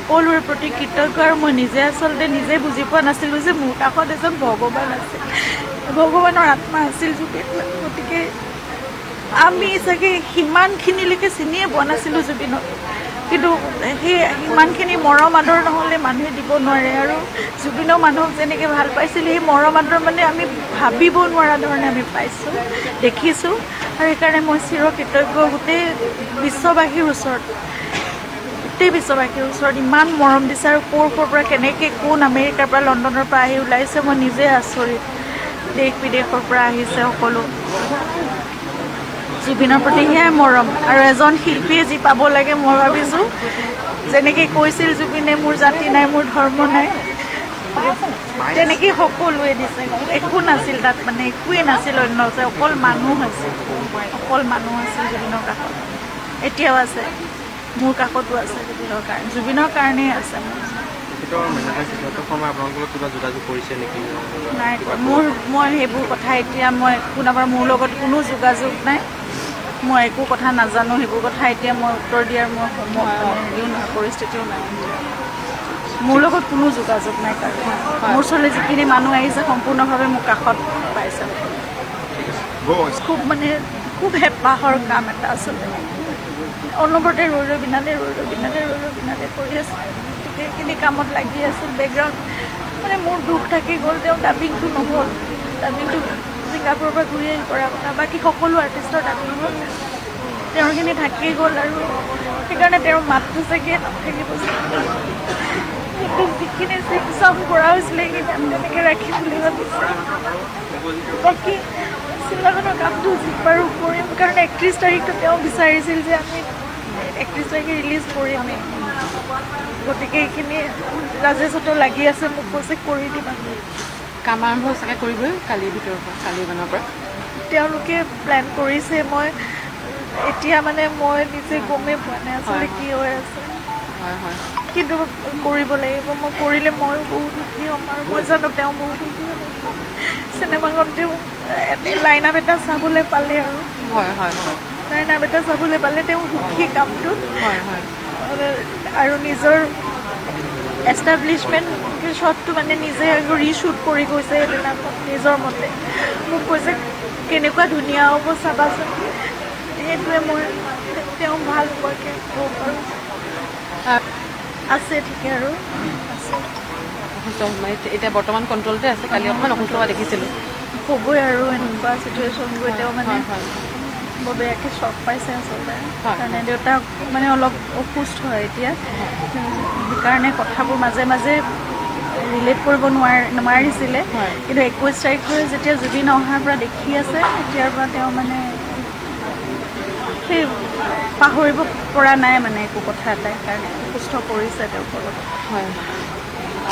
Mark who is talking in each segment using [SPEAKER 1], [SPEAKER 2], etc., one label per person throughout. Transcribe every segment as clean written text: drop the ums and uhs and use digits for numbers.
[SPEAKER 1] সকলোৰে প্ৰতি কৃতজ্ঞ আৰু মই নিজে আচলতে নিজে বুজি পোৱা নাছিলোঁ যে মোৰ কাষত এজন ভগৱান আছিল, ভগৱানৰ আত্মা আছিল জুবিন। গতিকে আমি চাগে সিমানখিনিলৈকে চিনিয়ে পোৱা নাছিলোঁ জুবিনক, কিন্তু সেই সিমানখিনি মৰম আদৰ নহ'লে মানুহে দিব নোৱাৰে। আৰু জুবিনক মানুহক যেনেকৈ ভাল পাইছিল সেই মৰম আদৰ মানে আমি ভাবিব নোৱাৰা ধৰণে আমি পাইছোঁ, দেখিছোঁ। আৰু সেইকাৰণে মই চিৰকৃতজ্ঞ গোটেই বিশ্ববাসীৰ ওচৰত, গোটেই বিশ্ববাসীৰ ওচৰত ইমান মৰম দিছে। আৰু ক'ৰ পৰা কেনেকৈ কোন আমেৰিকাৰ পৰা লণ্ডনৰ পৰা আহি ওলাইছে মই নিজে আচৰিত। দেশ বিদেশৰ পৰা আহিছে সকলো। জুবিনৰ প্ৰতি সেয়াই মৰম। আৰু এজন শিল্পীয়ে যি পাব লাগে মই ভাবিছোঁ, যেনেকৈ কৈছিল জুবিনে মোৰ জাতি নাই মোৰ ধৰ্ম নাই, তেনেকৈ সকলোৱে দিছে। একো নাছিল তাত, মানে একোৱেই নাছিল অন্য, অকল মানুহ আছিল, অকল মানুহ আছিল জুবিনৰ কাষত। এতিয়াও আছে, মোৰ কাষতো আছে জুবিনৰ কাৰণেই আছে। নাই, মই সেইবোৰ কথা এতিয়া মই কোনোবাৰ মোৰ লগত কোনো যোগাযোগ নাই, মই একো কথা নাজানো। সেইবোৰ কথা এতিয়া মই উত্তৰ দিয়াৰ মই হেৰিও নাই, পৰিস্থিতিও নাই। মোৰ লগত কোনো যোগাযোগ নাই কাৰণ মোৰ ওচৰলৈ যিখিনি মানুহ আহিছে সম্পূৰ্ণভাৱে মোৰ কাষত পাইছে। খুব হেঁপাহৰ কাম এটা আচলতে, অনবৰতে ৰৈ বিনালে কৰি আছে। গতিকে সেইখিনি কামত লাগি আছোঁ বেকগ্ৰাউণ্ড। মানে মোৰ দুখ থাকি গ'ল, তেওঁ ডাবিংটো নহ'ল, ডাবিংটো ছিংগাপুৰৰ পৰা ঘূৰি আহি কৰা কথা। বাকী সকলো আৰ্টিষ্টৰ ডাবিং হ'ল, তেওঁৰখিনি থাকি গ'ল। আৰু সেইকাৰণে তেওঁৰ মাতটো চাগে নাথাকিব, যিখিনি চিং কৰা হৈছিলে সেইখিনি আমি তেনেকৈ ৰাখিম বুলি ভাবিছোঁ। বাকী চিনেমাখনৰ কামটো যি পাৰোঁ কৰিম, কাৰণ 31 তাৰিখটো তেওঁ বিচাৰিছিল যে আমি 31 তাৰিখে ৰিলিজ কৰিমেই। গতিকে এইখিনি ৰাজেশতো লাগি আছে, মোক কৈছে কৰি দিম।
[SPEAKER 2] কাম আৰম্ভ চাগে কৰিবই কালিৰ ভিতৰৰ পৰা, কালিমানৰ পৰা
[SPEAKER 1] তেওঁলোকে প্লেন কৰিছে। মই এতিয়া মানে মই নিজে গমেই পোৱা নাই আচলতে কি হৈ আছে, কিন্তু কৰিব লাগিব। মই কৰিলে ময়ো বহুত সুখী হ'ম, আৰু মই জানো তেওঁ বহুত সুখী হ'ব। চিনেমাখন তেওঁ লাইন আপ এটা চাবলৈ পালে, আৰু লাইন আপ এটা চাবলৈ পালে তেওঁ সুখী কামটোত। আৰু নিজৰ এষ্টাব্লিছমেণ্ট শ্বটটো মানে নিজে ৰিশ্বুট কৰি গৈছে সেইদিনাখন নিজৰ মতে। মোক কৈছে কেনেকুৱা ধুনীয়া হ'ব চাবাচোন। সেইটোৱে মই তেওঁ ভাল হোৱাকৈ ক'ব পাৰোঁ। আছে ঠিকে আৰু আছে,
[SPEAKER 2] এতিয়া বৰ্তমান কণ্ট্ৰলতে আছে। কালি অকণমান অসুস্থ হোৱা দেখিছিলোঁ,
[SPEAKER 1] হ'বই আৰু এনেকুৱা চিটুৱেশ্যন গৈ তেওঁ মানে বৰ বেয়াকৈ চক পাইছে আচলতে। কাৰণে দেউতাক মানে অলপ অসুস্থ হয় এতিয়া, সেইকাৰণে কথাবোৰ মাজে মাজে ৰিলেট কৰিব নোৱাৰিছিলে। কিন্তু 21 তাৰিখৰ যেতিয়া জুবিন অহাৰ পৰা দেখি আছে, তেতিয়াৰ পৰা তেওঁ মানে সেই পাহৰিব পৰা নাই মানে একো কথা এটাই, কাৰণে সুস্থ কৰিছে তেওঁৰ লগত।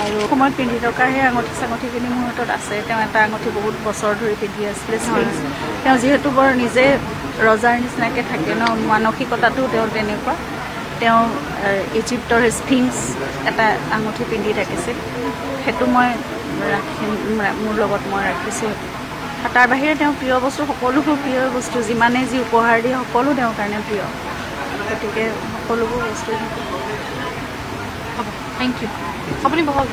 [SPEAKER 1] আৰু সময়ত পিন্ধি থকা সেই আঙুঠি চাঙুঠিখিনি মোৰ হাতত আছে। তেওঁ এটা আঙুঠি বহুত বছৰ ধৰি পিন্ধি আছিলে। তেওঁ যিহেতু বৰ নিজে ৰজাৰ নিচিনাকৈ থাকে ন, মানসিকতাটো তেওঁ তেনেকুৱা। তেওঁ ইজিপ্তৰ স্ফিংছ এটা আঙুঠি পিন্ধি থাকিছিল, সেইটো মই মোৰ লগত মই ৰাখিছোঁ। তাৰ বাহিৰে তেওঁৰ প্ৰিয় বস্তু সকলোবোৰ প্ৰিয় বস্তু, যিমানে যি উপহাৰ দিয়ে সকলো তেওঁৰ কাৰণে প্ৰিয়। গতিকে সকলোবোৰ বস্তু হ'ব।
[SPEAKER 2] Thank you. আপুনি বহক।